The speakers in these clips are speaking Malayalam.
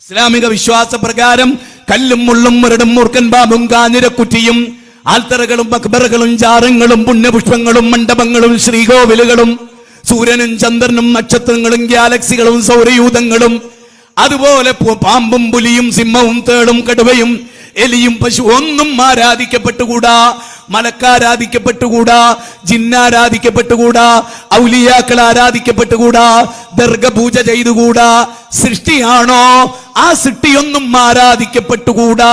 ഇസ്ലാമിക വിശ്വാസ പ്രകാരം കല്ലും മുള്ളും മുരടും മൂർക്കൻ പാമ്പും കാഞ്ഞിരക്കുറ്റിയും ആൽത്തറകളും മക്ബറകളും ജാറങ്ങളും പുണ്യപുഷ്പങ്ങളും മണ്ഡപങ്ങളും ശ്രീകോവിലുകളും സൂര്യനും ചന്ദ്രനും നക്ഷത്രങ്ങളും ഗാലക്സികളും സൗരയൂഥങ്ങളും അതുപോലെ പാമ്പും പുലിയും സിംഹവും തേളും കടുവയും എലിയും പശു ഒന്നും ആരാധിക്കപ്പെട്ടുകൂടാ. മലക്കാരാധിക്കപ്പെട്ടുകൂടാ, ജിന്നാരാധിക്കപ്പെട്ടുകൂടാ, ഔലിയാക്കൾ ആരാധിക്കപ്പെട്ടുകൂടാ, ദർഗപൂജ ചെയ്തുകൂടാ. സൃഷ്ടിയാണോ ആ സൃഷ്ടിയൊന്നും ആരാധിക്കപ്പെട്ടുകൂടാ.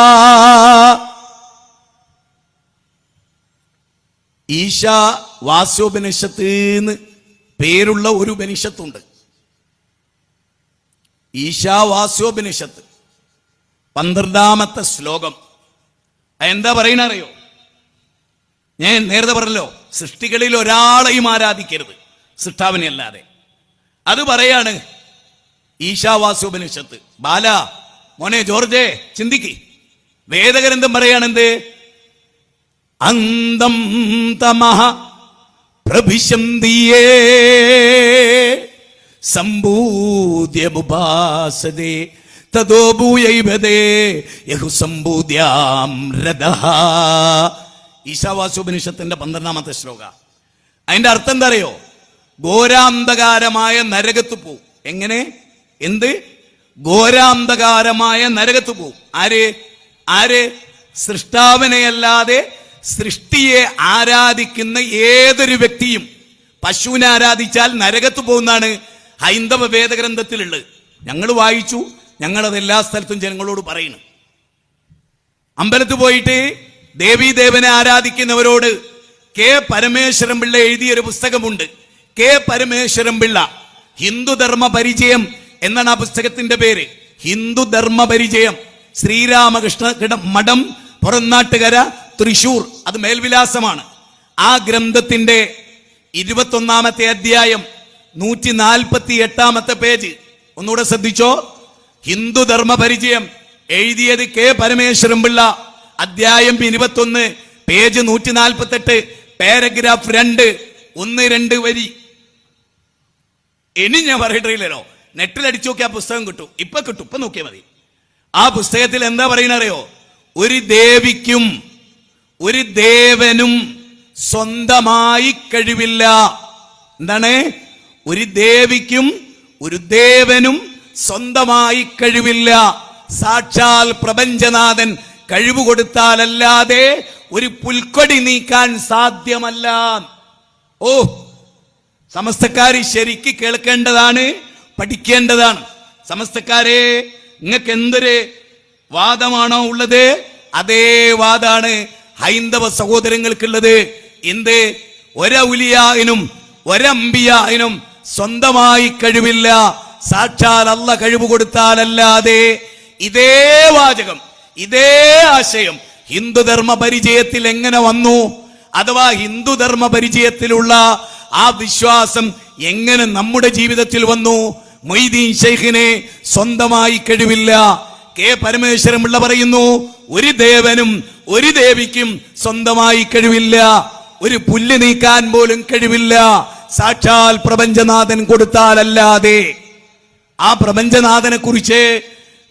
ഈശാ വാസ്യോപനിഷത്ത് എന്ന് പേരുള്ള ഒരു ഉപനിഷത്തുണ്ട്. ഈശാവാസ്യോപനിഷത്ത് 12ാമത്തെ ശ്ലോകം. എന്താ പറയുന്ന അറിയോ? ഞാൻ നേരത്തെ പറഞ്ഞല്ലോ, സൃഷ്ടികളിൽ ഒരാളെയും ആരാധിക്കരുത് സൃഷ്ടാവിനെ അല്ലാതെ. അത് പറയാണ് ഈശാവാസ്യോപനിഷത്ത്. ബാല മോനെ ജോർജെ ചിന്തിക്ക്. വേദഗ്രന്ഥം പറയാണെന്ത്? അന്തം തമഹ പ്രഭിശന്തിയേ സംഭൂദ്യമുപാസതേ തദോ ഭൂയൈവദേ യഹു സംഭൂദ്യാം രദഃ. ഈശാവാസ്യോപനിഷത്തിന്റെ 12ാമത്തെ ശ്ലോക. അതിന്റെ അർത്ഥം എന്താ അറിയോ? ഘോരാന്ധകാരമായ നരകത്ത് പോവും. എങ്ങനെ? എന്ത്? ഘോരാന്ധകാരമായ നരകത്ത് പോവും. ആര്? സൃഷ്ടാവിനെ അല്ലാതെ സൃഷ്ടിയെ ആരാധിക്കുന്ന ഏതൊരു വ്യക്തിയും. പശുവിനെ ആരാധിച്ചാൽ നരകത്ത് പോകുന്നതാണ് ഹൈന്ദവ വേദഗ്രന്ഥത്തിലുള്ളത്. ഞങ്ങൾ വായിച്ചു, ഞങ്ങളത് എല്ലാ സ്ഥലത്തും ജനങ്ങളോട് പറയുന്നു. അമ്പലത്തിൽ പോയിട്ട് ദേവീദേവനെ ആരാധിക്കുന്നവരോട് കെ പരമേശ്വരൻ പിള്ള എഴുതിയൊരു പുസ്തകമുണ്ട്. കെ പരമേശ്വരൻ പിള്ള ഹിന്ദുധർമ്മ പരിചയം എന്നാണ് ആ പുസ്തകത്തിന്റെ പേര്. ഹിന്ദുധർമ്മ പരിചയം. ശ്രീരാമകൃഷ്ണ മഠം, പുറനാട്ടുകര, തൃശൂർ. അത് മേൽവിലാസമാണ്. ആ ഗ്രന്ഥത്തിന്റെ 21ാമത്തെ അധ്യായം 148ാമത്തെ പേജ്. ഒന്നുകൂടെ ശ്രദ്ധിച്ചോ. ഹിന്ദുധർമ്മ പരിചയം എഴുതിയത് കെ പരമേശ്വരൻ പിള്ള. അധ്യായം 21, പേജ് 148, പാരഗ്രാഫ് 2, 1-2 വരി. ഇനി ഞാൻ പറയട്ടില്ലല്ലോ, നെറ്റിൽ അടിച്ചു നോക്കി ആ പുസ്തകം കിട്ടും. ഇപ്പൊ നോക്കിയാൽ മതി. ആ പുസ്തകത്തിൽ എന്താ പറയുന്നറിയോ? ഒരു ദേവിക്കും ഒരു ദേവനും സ്വന്തമായി കഴിവില്ല. എന്താണ്? ഒരു ദേവിക്കും ഒരു ദേവനും സ്വന്തമായി കഴിവില്ല. സാക്ഷാൽ പ്രപഞ്ചനാഥൻ കഴിവ് കൊടുത്താലല്ലാതെ ഒരു പുൽക്കൊടി നീക്കാൻ സാധ്യമല്ല. ഓ, സമസ്തക്കാര് ശരിക്ക് കേൾക്കേണ്ടതാണ്, പഠിക്കേണ്ടതാണ്. സമസ്തക്കാരെ, നിങ്ങൾക്ക് എന്തൊരു വാദമാണോ ഉള്ളത്, അതേ വാദാണ് ഹൈന്ദവ സഹോദരങ്ങൾക്കുള്ളത്. എന്ത്? ഒരൗലിയായിനും ഒരംബിയായിനും സ്വന്തമായി കഴിവില്ല. സാക്ഷാൽ അല്ല കഴിവ് കൊടുത്താലല്ലാതെ. ഇതേ വാചകം, ഇതേ ആശയം ഹിന്ദുധർമ്മ പരിചയത്തിൽ എങ്ങനെ വന്നു? അഥവാ ഹിന്ദുധർമ്മ പരിചയത്തിലുള്ള ആ വിശ്വാസം എങ്ങനെ നമ്മുടെ ജീവിതത്തിൽ വന്നു? മൊയ്തീൻ ശൈഖിനെ സ്വന്തമായി കഴിവില്ല. കെ പരമേശ്വരൻ പിള്ള പറയുന്നു, ഒരു ദേവനും ഒരു ദേവിക്കും സ്വന്തമായി കഴിവില്ല. ഒരു പുല്ല് നീക്കാൻ പോലും കഴിവില്ല, സാക്ഷാൽ പ്രപഞ്ചനാഥൻ കൊടുത്താലല്ലാതെ. ആ പ്രപഞ്ചനാഥനെ കുറിച്ച്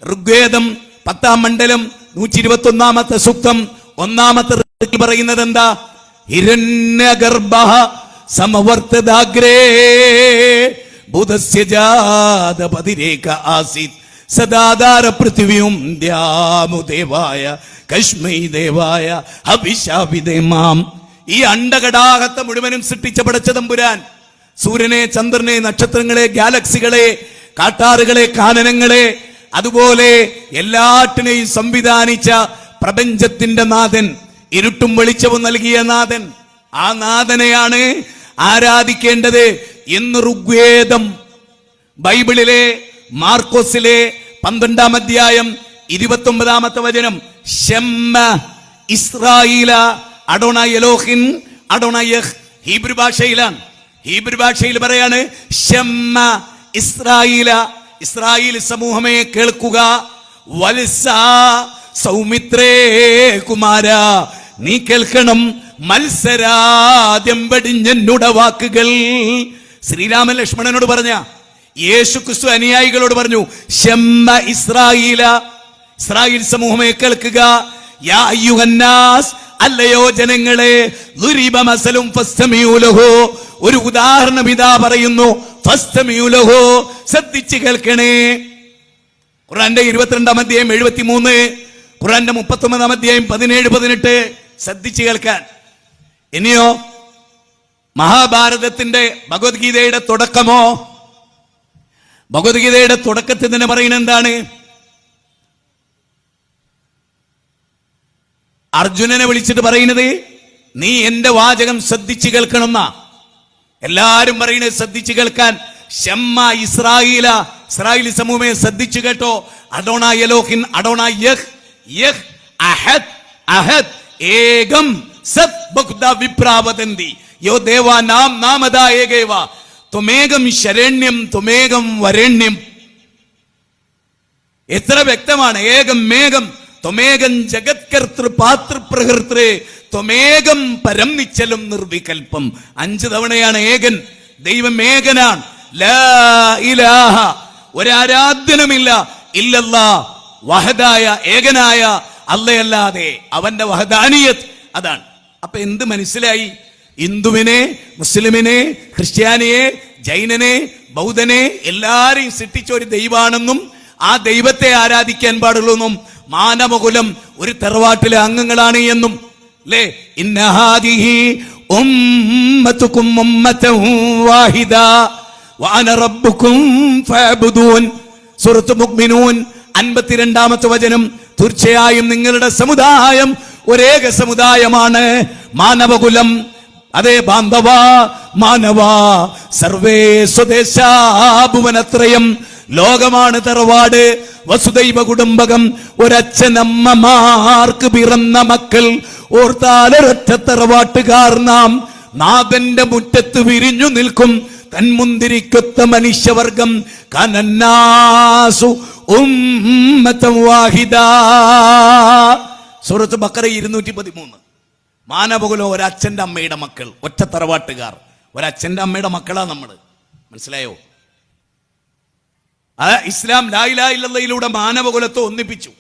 ഋഗ്വേദം 10ാം മണ്ഡലം 121ാമത്തെ സൂക്തം 1ാമത്തെ പറയുന്നത് എന്താ? ഹിരണ്യഗർഭഃ സമവർത്തദാഗ്രേ ബുധസ്യ ജാതപതിരേക ആസീത് സദാധാര പൃഥ്വിയും ദ്യാമുദേവായ കശ്മൈ ദേവായ അഭിശാപിതേമാം. ഈ അണ്ടകടാകത്തെ മുഴുവനും സൃഷ്ടിച്ച പടച്ച തമ്പുരാൻ സൂര്യനെ, ചന്ദ്രനെ, നക്ഷത്രങ്ങളെ, ഗാലക്സികളെ, കാട്ടാറുകളെ, കാനനങ്ങളെ, അതുപോലെ എല്ലാറ്റിനെയും സംവിധാനിച്ച പ്രപഞ്ചത്തിന്റെ നാഥൻ, ഇരുട്ടും വെളിച്ചവും നൽകിയ നാഥൻ, ആ നാഥനെയാണ് ആരാധിക്കേണ്ടത് എന്ന് ഋഗ്വേദം, ബൈബിളിലെ മാർക്കോസിലെ 12ാം അധ്യായം 29ാമത്തെ വചനം. ഷെമ്മ ഇസ്രായേല അഡോണായ് എലോഹിൻ അഡോണായഹ്. ഹീബ്രു ഭാഷയിലാണ്. ഹീബ്രു ഭാഷയിൽ പറയാണ് ഷെമ്മ ഇസ്രായേല. ഇസ്രായേൽ സമൂഹമേ കേൾക്കുക. വത്സ സൗമിത്രേ കുമാര, നീ കേൾക്കണം. മത്സരാദ്യം വെടിഞ്ഞെന്നുടെ വാക്കുകൾ. ശ്രീരാമൻ ലക്ഷ്മണനോട് പറഞ്ഞ യേശു ക്രിസ്തു അനുയായികളോട് പറഞ്ഞു, ഷമ്മ ഇസ്രായേല, ഇസ്രായേൽ സമൂഹമേ കേൾക്കുക, യാ അയ്യുഹന്നാസ്, അല്ലയോ ജനങ്ങളെ, ളുരിബ മസലും ഫസ്തമിഊ ലഹു, ഒരു ഉദാഹരണം ഇതാ പറയുന്നു, ഫസ്തമിഊ ലഹു, ശ്രദ്ധിച്ചു കേൾക്കണേ. ഖുർആന്റെ 22-ാം അധ്യായം 73, ഖുർആന്റെ 39-ാം അധ്യായം 17-18, ശ്രദ്ധിച്ചു കേൾക്കാൻ. ഇനിയോ മഹാഭാരതത്തിന്റെ ഭഗവത്ഗീതയുടെ തുടക്കമോ, ഭഗവത്ഗീതയുടെ തുടക്കത്തിൽ തന്നെ പറയുന്നത് എന്താണ്? അർജുനനെ വിളിച്ചിട്ട് പറയുന്നത്, നീ എന്റെ വാചകം ശ്രദ്ധിച്ചു കേൾക്കണമെന്ന. എല്ലാരും പറയുന്നത് ശ്രദ്ധിച്ചു കേൾക്കാൻ. ഷമ്മ ഇസ്രായേല, ഇസ്രായേലി സമൂഹമേ ശ്രദ്ധിച്ചു കേട്ടോ. അഡോണാ എലോഹിൻ, അഡോണാ യഹ്, യഹ് അഹദ്, അഹദ് ഏകം, സത് ബഹുദ വിപ്രാവദന്തി, യോ ദേവാ നാം നാമദാ ഏകേവ, ത്വമേകം ശരണ്യം ത്വമേകം വരണ്യം. എത്ര വ്യക്തമാണ്! ഏകം മേഘം, ത്വമേകം ജഗത്കർത്തൃ പാതൃപ്രകൃതൃ, ത്വമേകം പരം നിശ്ചലം നിർവികൽപ്പം. 5 തവണയാണ് ഏകൻ, ദൈവം ഏകനാണ്. ലാ ഇലാഹ, ഒരാരാധ്യനുമില്ല, ഇല്ലല്ലാ, വഹദായ, ഏകനായ അല്ലയല്ലാതെ, അവന്റെ വഹദാനിയത്ത് അതാണ്. അപ്പൊ എന്ത് മനസ്സിലായി? ഹിന്ദുവിനെ, മുസ്ലിമിനെ, ക്രിസ്ത്യാനിയെ, ജൈനനെ, ബൗദ്ധനെ എല്ലാരെയും സൃഷ്ടിച്ച ഒരു ദൈവാണെന്നും ആ ദൈവത്തെ ആരാധിക്കാൻ പാടുള്ളൂന്നും മാനവകുലം ഒരു തറവാട്ടിലെ അംഗങ്ങളാണ് എന്നും അല്ലേ? ഇന്നഹാദിഹി ഉമ്മത്തുകും ഉമ്മതൻ വാഹിദ വഅന റബ്ബുകും ഫഅബ്ദൂൻ. സൂറത്ത് മുഅ്മിനൂൻ 52-ാമത്തെ വചനം. തീർച്ചയായും നിങ്ങളുടെ സമുദായം ഒരേക സമുദായമാണ്, മാനവകുലം. അതേ ബാന്ധവ മാനവ സർവേ സ്വദേശാഭുവനത്രയം, ലോകമാണ് തറവാട്. വസുദൈവ കുടുംബകം, ഒരച്ഛനമ്മമാർക്ക് പിറന്ന മക്കൾ, ഓർത്താലൊരൊറ്റ തറവാട്ടുകാർ നാം. നാഥന്റെ മുറ്റത്ത് വിരിഞ്ഞു നിൽക്കും തന്മുന്തിരിക്കൊത്ത മനുഷ്യവർഗം. കനന്നാസു ഉമ്മതൻ വാഹിദ. സൂറത്ത് ബഖറ 213. മാനവകുലം ഒരച്ഛന്റെ അമ്മയുടെ മക്കൾ, ഒറ്റ തറവാട്ടുകാർ, ഒരച്ഛന്റെ അമ്മയുടെ മക്കളാ നമ്മൾ. മനസ്സിലായോ? ഇസ്ലാം ലാ ഇലാഹ ഇല്ലല്ലാഹയിലൂടെ മാനവകുലത്തെ ഒന്നിപ്പിച്ചു.